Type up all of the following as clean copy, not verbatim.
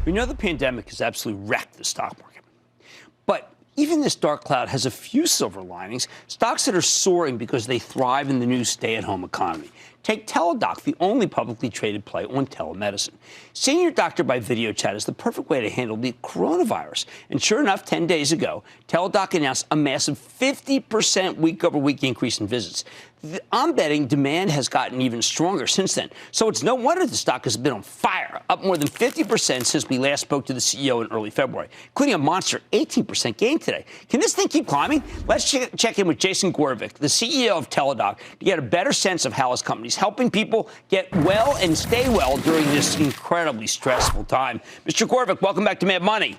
We know the pandemic has absolutely wrecked the stock market. But even this dark cloud has a few silver linings, stocks that are soaring because they thrive in the new stay-at-home economy. Take Teladoc, the only publicly traded play on telemedicine. Seeing your doctor by video chat is the perfect way to handle the coronavirus. And sure enough, 10 days ago, Teladoc announced a massive 50% week-over-week increase in visits. I'm betting demand has gotten even stronger since then. So it's no wonder the stock has been on fire, up more than 50% since we last spoke to the CEO in early February, including a monster 18% gain today. Can this thing keep climbing? Let's check in with Jason Gorevic, the CEO of Teladoc, to get a better sense of how his company is helping people get well and stay well during this incredibly stressful time. Mr. Gorevic, welcome back to Mad Money.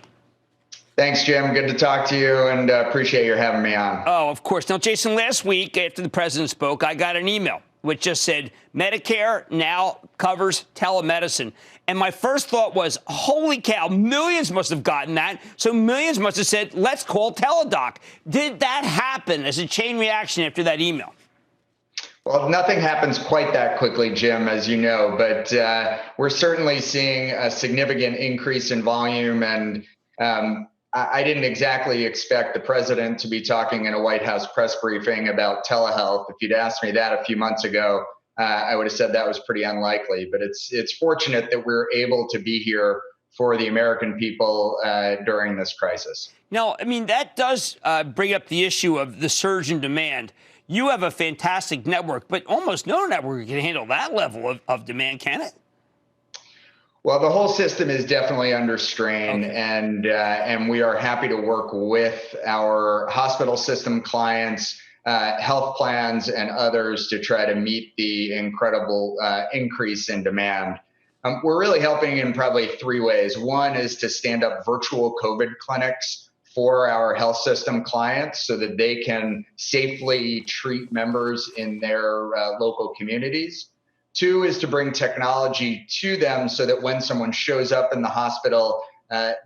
Thanks, Jim. Good to talk to you, and appreciate you having me on. Oh, of course. Now, Jason, last week after the president spoke, I got an email which just said Medicare now covers telemedicine. And my first thought was, holy cow, millions must have gotten that. So millions must have said, let's call Teladoc. Did that happen as a chain reaction after that email? Well, nothing happens quite that quickly, Jim, as you know, but we're certainly seeing a significant increase in volume. And I didn't exactly expect the president to be talking in a White House press briefing about telehealth. If you'd asked me that a few months ago, I would have said that was pretty unlikely. But it's fortunate that we're able to be here for the American people during this crisis. Now, I mean, that does bring up the issue of the surge in demand. You have a fantastic network, but almost no network can handle that level of demand, can it? Well, the whole system is definitely under strain, and we are happy to work with our hospital system clients, health plans, and others to try to meet the incredible increase in demand. We're really helping in probably three ways. One is to stand up virtual COVID clinics for our health system clients so that they can safely treat members in their local communities. Two is to bring technology to them so that when someone shows up in the hospital,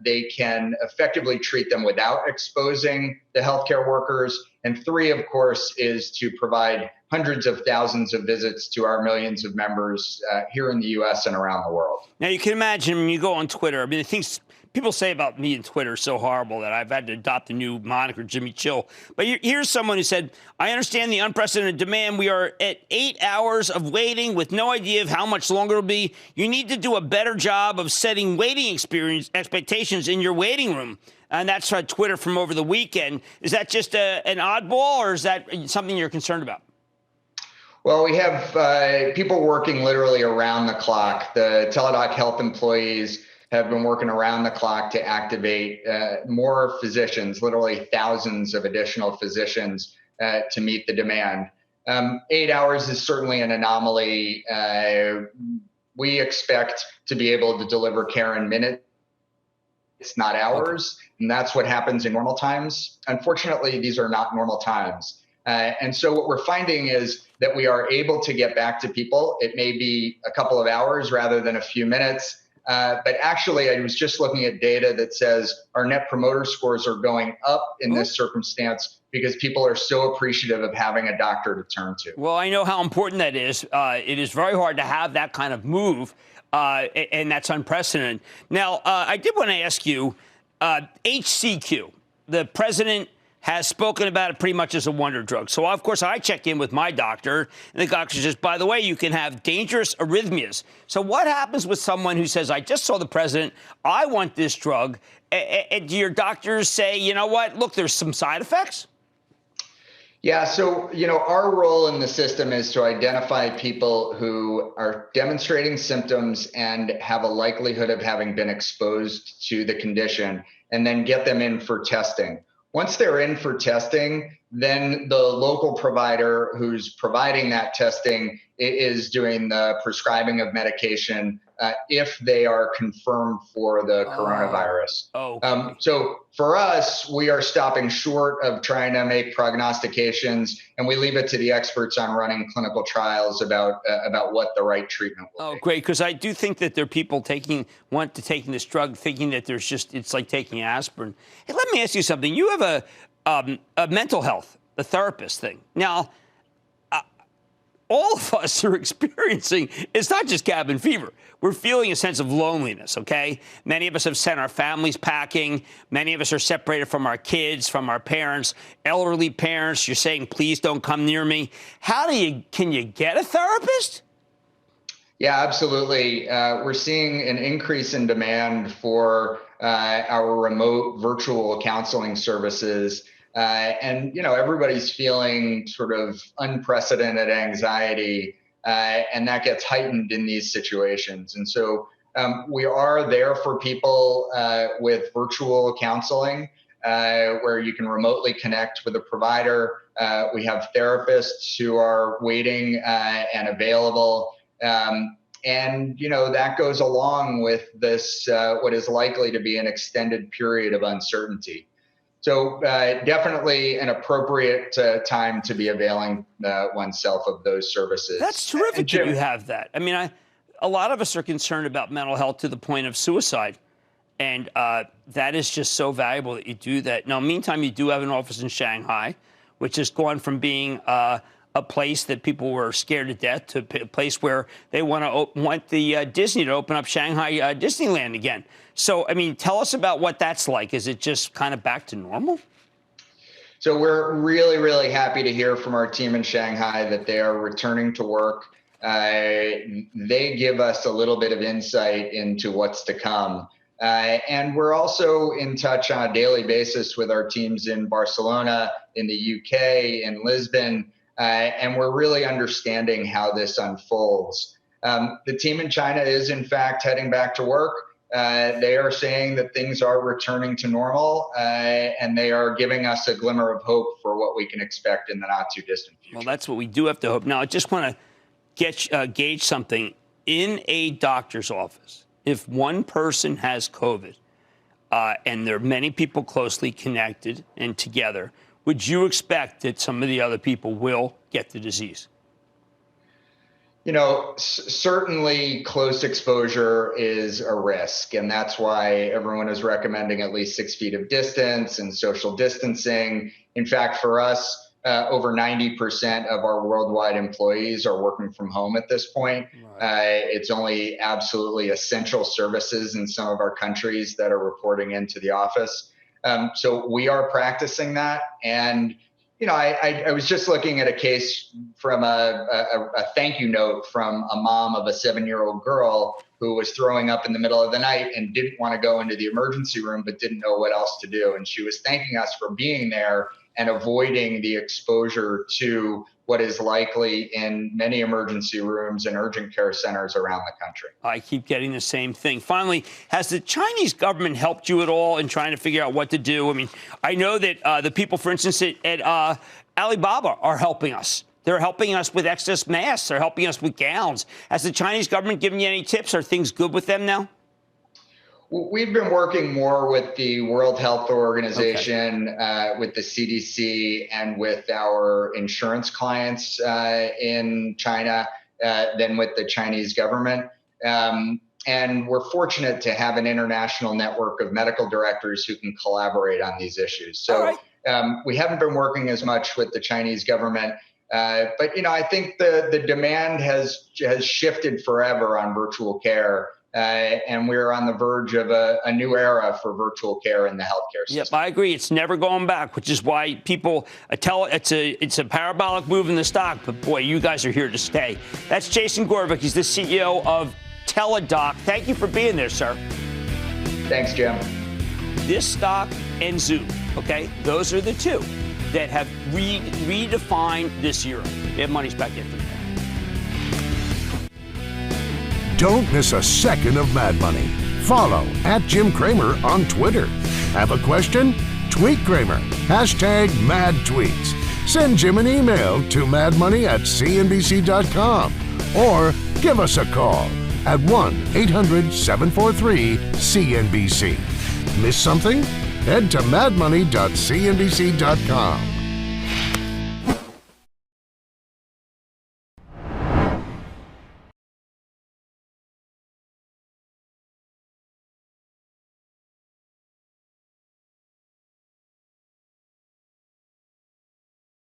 they can effectively treat them without exposing the healthcare workers. And three, of course, is to provide hundreds of thousands of visits to our millions of members here in the U.S. and around the world. Now, you can imagine when you go on Twitter, I mean, the things people say about me and Twitter are so horrible that I've had to adopt a new moniker, Jimmy Chill. But here's someone who said, I understand the unprecedented demand. We are at 8 hours of waiting with no idea of how much longer it'll be. You need to do a better job of setting waiting expectations in your waiting room. And that's on Twitter from over the weekend. Is that just an oddball, or is that something you're concerned about? Well, we have people working literally around the clock. The Teladoc Health employees have been working around the clock to activate more physicians, literally thousands of additional physicians to meet the demand. 8 hours is certainly an anomaly. We expect to be able to deliver care in minutes, not hours, and that's what happens in normal times. Unfortunately, these are not normal times. And so what we're finding is that we are able to get back to people. It may be a couple of hours rather than a few minutes. But actually, I was just looking at data that says our net promoter scores are going up in this circumstance because people are so appreciative of having a doctor to turn to. Well, I know how important that is. It is very hard to have that kind of move, and that's unprecedented. Now, I did want to ask you, HCQ, the president has spoken about it pretty much as a wonder drug. So, of course, I check in with my doctor, and the doctor says, by the way, you can have dangerous arrhythmias. So what happens with someone who says, I just saw the president, I want this drug, and do your doctors say, you know what, look, there's some side effects? Yeah, so, our role in the system is to identify people who are demonstrating symptoms and have a likelihood of having been exposed to the condition, and then get them in for testing. Once they're in for testing, then the local provider who's providing that testing is doing the prescribing of medication if they are confirmed for the coronavirus. So for us, we are stopping short of trying to make prognostications, and we leave it to the experts on running clinical trials about what the right treatment will be. Oh, great, because I do think that there are people taking this drug thinking that it's like taking aspirin. Hey, let me ask you something. You have a mental health, a therapist thing. Now, all of us are experiencing, it's not just cabin fever. We're feeling a sense of loneliness, okay? Many of us have sent our families packing. Many of us are separated from our kids, from our parents, elderly parents. You're saying, please don't come near me. Can you get a therapist? Yeah, absolutely. We're seeing an increase in demand for our remote virtual counseling services. And, everybody's feeling sort of unprecedented anxiety, and that gets heightened in these situations. And so we are there for people with virtual counseling, where you can remotely connect with a provider. We have therapists who are waiting and available. And that goes along with this, what is likely to be an extended period of uncertainty. So definitely an appropriate time to be availing oneself of those services. That's terrific that you have that. I mean, a lot of us are concerned about mental health to the point of suicide. And that is just so valuable that you do that. Now, meantime, you do have an office in Shanghai, which has gone from being a place that people were scared to death to a place where they want the Disney to open up Shanghai Disneyland again. So, I mean, tell us about what that's like. Is it just kind of back to normal? So we're really, really happy to hear from our team in Shanghai that they are returning to work. They give us a little bit of insight into what's to come. And we're also in touch on a daily basis with our teams in Barcelona, in the UK, in Lisbon, and we're really understanding how this unfolds. The team in China is, in fact, heading back to work. They are saying that things are returning to normal, and they are giving us a glimmer of hope for what we can expect in the not too distant future. Well, that's what we do have to hope. Now, I just want to gauge something. In a doctor's office, if one person has COVID, and there are many people closely connected and together, would you expect that some of the other people will get the disease? Certainly close exposure is a risk, and that's why everyone is recommending at least 6 feet of distance and social distancing. In fact, for us, over 90% of our worldwide employees are working from home at this point. Right. It's only absolutely essential services in some of our countries that are reporting into the office. So we are practicing that. And I was just looking at a case from a thank you note from a mom of a 7-year-old girl who was throwing up in the middle of the night and didn't want to go into the emergency room, but didn't know what else to do. And she was thanking us for being there and avoiding the exposure to what is likely in many emergency rooms and urgent care centers around the country. I keep getting the same thing. Finally, has the Chinese government helped you at all in trying to figure out what to do? I mean, I know that the people, for instance, at Alibaba are helping us. They're helping us with excess masks. They're helping us with gowns. Has the Chinese government given you any tips? Are things good with them now? We've been working more with the World Health Organization, with the CDC, and with our insurance clients in China than with the Chinese government. And we're fortunate to have an international network of medical directors who can collaborate on these issues. So we haven't been working as much with the Chinese government. But, I think the demand has shifted forever on virtual care. And we're on the verge of a new era for virtual care in the healthcare system. Yep, I agree. It's never going back, which is why people it's a parabolic move in the stock. But boy, you guys are here to stay. That's Jason Gorevic. He's the CEO of Teladoc. Thank you for being there, sir. Thanks, Jim. This stock and Zoom, okay? Those are the two that have redefined this era. They have money's back in. Don't miss a second of Mad Money. Follow @Jim Cramer on Twitter. Have a question? Tweet Cramer. #MadTweets. Send Jim an email to madmoney@cnbc.com or give us a call at 1-800-743-CNBC. Miss something? Head to madmoney.cnbc.com.